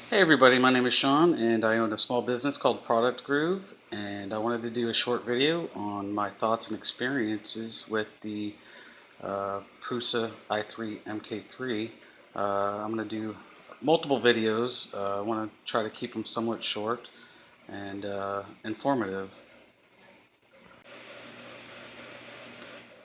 Hey everybody, my name is Sean and I own a small business called Product Groove, and I wanted to do a short video on my thoughts and experiences with the Prusa I3 MK3. I'm going to do multiple videos. I want to try to keep them somewhat short and informative.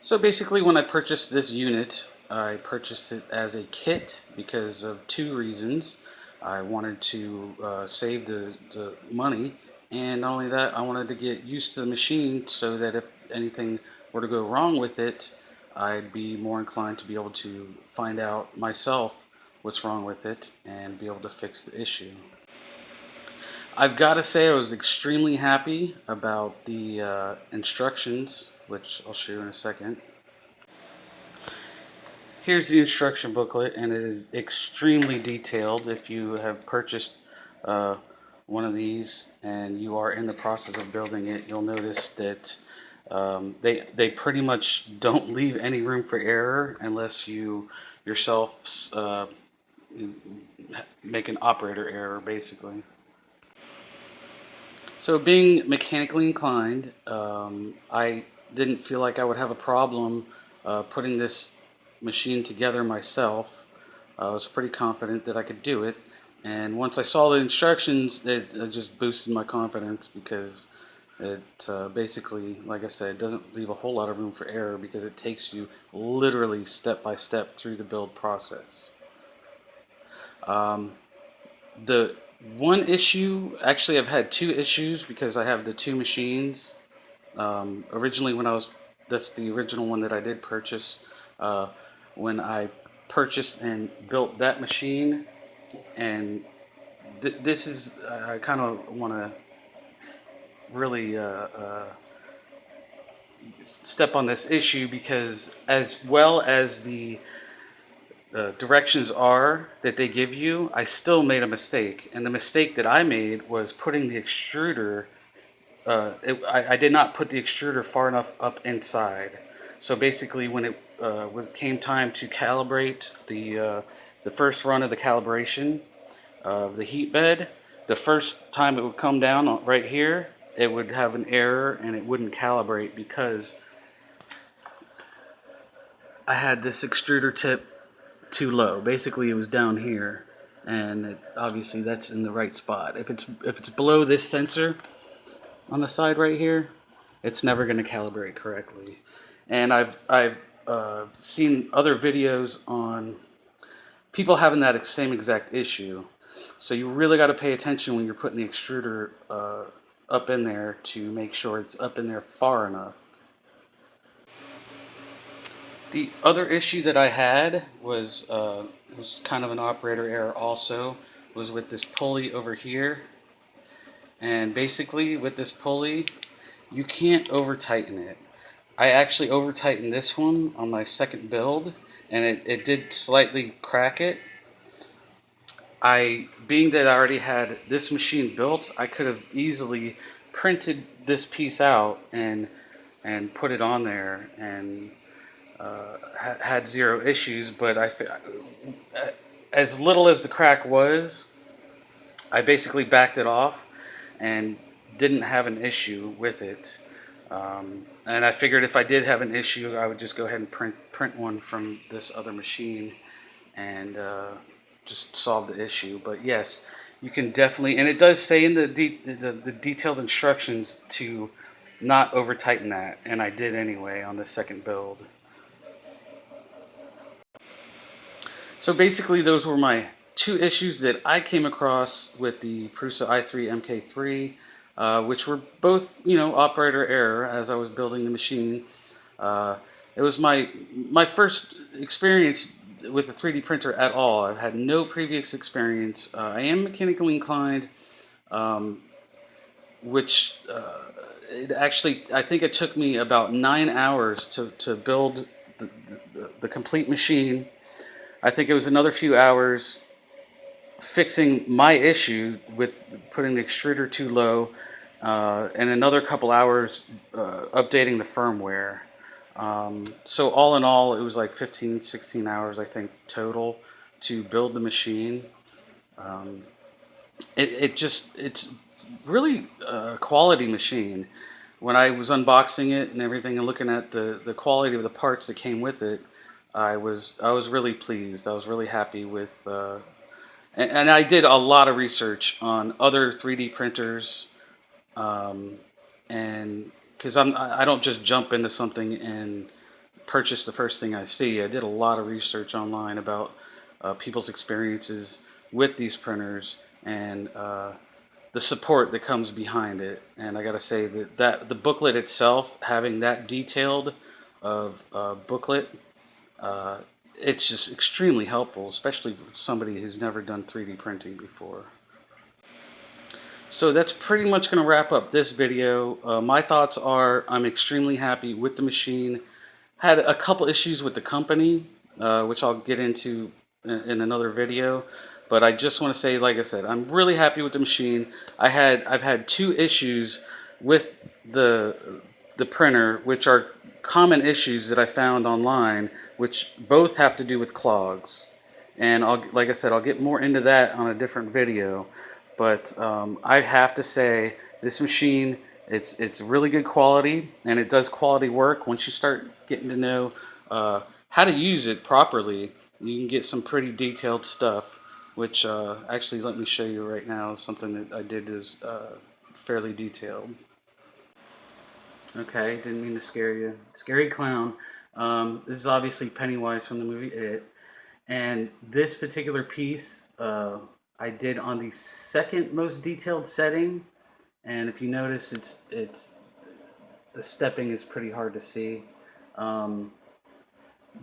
So basically when I purchased this unit, I purchased it as a kit because of two reasons. I wanted to save the money, and not only that, I wanted to get used to the machine so that if anything were to go wrong with it, I'd be more inclined to be able to find out myself what's wrong with it and be able to fix the issue. I've got to say I was extremely happy about the instructions, which I'll show you in a second. Here's the instruction booklet, and it is extremely detailed. If you have purchased uh, one of these and you are in the process of building it, you'll notice that they pretty much don't leave any room for error unless you yourself make an operator error, basically. So being mechanically inclined, I didn't feel like I would have a problem putting this machine together myself. I was pretty confident that I could do it. And once I saw the instructions, it just boosted my confidence because it basically, like I said, doesn't leave a whole lot of room for error because it takes you literally step by step through the build process. The one issue, actually, I've had two issues because I have the two machines. Originally, that's the original one that I did purchase. Uh, when I purchased and built that machine, and this is, I kind of want to really step on this issue because, as well as the directions are that they give you, I still made a mistake. And the mistake that I made was putting the extruder. I did not put the extruder far enough up inside. So basically, when it came time to calibrate the first run of the calibration of the heat bed, the first time it would come down right here, it would have an error and it wouldn't calibrate because I had this extruder tip too low. Basically, it was down here, and obviously that's in the right spot. If it's below this sensor on the side right here, it's never going to calibrate correctly. And I've seen other videos on people having that same exact issue. So you really got to pay attention when you're putting the extruder up in there to make sure it's up in there far enough. The other issue that I had was kind of an operator error also, was with this pulley over here. And basically with this pulley, you can't over tighten it. I actually over tightened this one on my second build, and it did slightly crack it. Being that I already had this machine built, I could have easily printed this piece out and put it on there and had zero issues. But as little as the crack was, I basically backed it off and didn't have an issue with it. And I figured if I did have an issue, I would just go ahead and print one from this other machine and just solve the issue. But yes, you can definitely, and it does say in the detailed instructions to not over tighten that, and I did anyway on the second build. So basically, those were my two issues that I came across with the Prusa i3 MK3, which were both, operator error as I was building the machine. It was my first experience with a 3D printer at all. I've had no previous experience. I am mechanically inclined, which it actually, I think it took me about 9 hours to build the complete machine. I think it was another few hours fixing my issue with putting the extruder too low, and another couple hours updating the firmware. So all in all, it was like 15, 16 hours, I think, total to build the machine. it's really a quality machine. When I was unboxing it and everything and looking at the quality of the parts that came with it, I was really pleased. I was really happy with and I did a lot of research on other 3D printers, um, and because I don't just jump into something and purchase the first thing I see. I did a lot of research online about people's experiences with these printers and the support that comes behind it. And I got to say that the booklet itself, having that detailed of booklet, uh, it's just extremely helpful, especially for somebody who's never done 3D printing before. So that's pretty much going to wrap up this video. My thoughts are I'm extremely happy with the machine. Had a couple issues with the company, which I'll get into in another video. But I just want to say, like I said, I'm really happy with the machine. I've had two issues with the the printer, which are common issues that I found online, which both have to do with clogs. And like I said, I'll get more into that on a different video. But I have to say, this machine, it's really good quality, and it does quality work. Once you start getting to know how to use it properly, you can get some pretty detailed stuff. Which actually, let me show you right now. Something that I did is fairly detailed. Okay, didn't mean to scare you. Scary clown. This is obviously Pennywise from the movie It. And this particular piece I did on the second most detailed setting. And if you notice, it's the stepping is pretty hard to see. Um,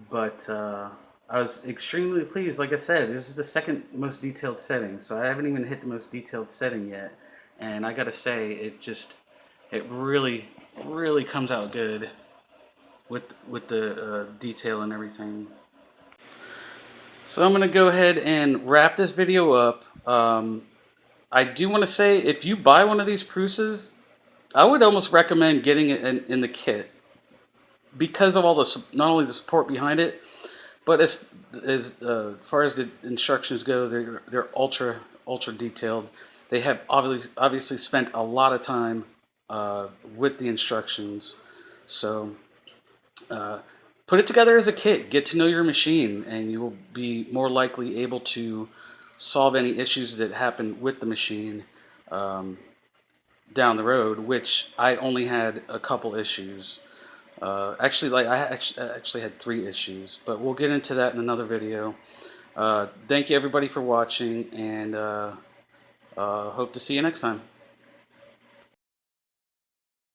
but I was extremely pleased. Like I said, this is the second most detailed setting, so I haven't even hit the most detailed setting yet. And I gotta say, it really comes out good with the detail and everything. So I'm gonna go ahead and wrap this video up. I do want to say, if you buy one of these Prusas, I would almost recommend getting it in the kit because of all the not only the support behind it, but as far as the instructions go, they're ultra detailed. They have obviously spent a lot of time with the instructions, so uh, put it together as a kit. Get to know your machine, and you will be more likely able to solve any issues that happen with the machine down the road. Which I only had a couple issues. Actually, like I actually had three issues, but we'll get into that in another video. Thank you everybody for watching, and hope to see you next time.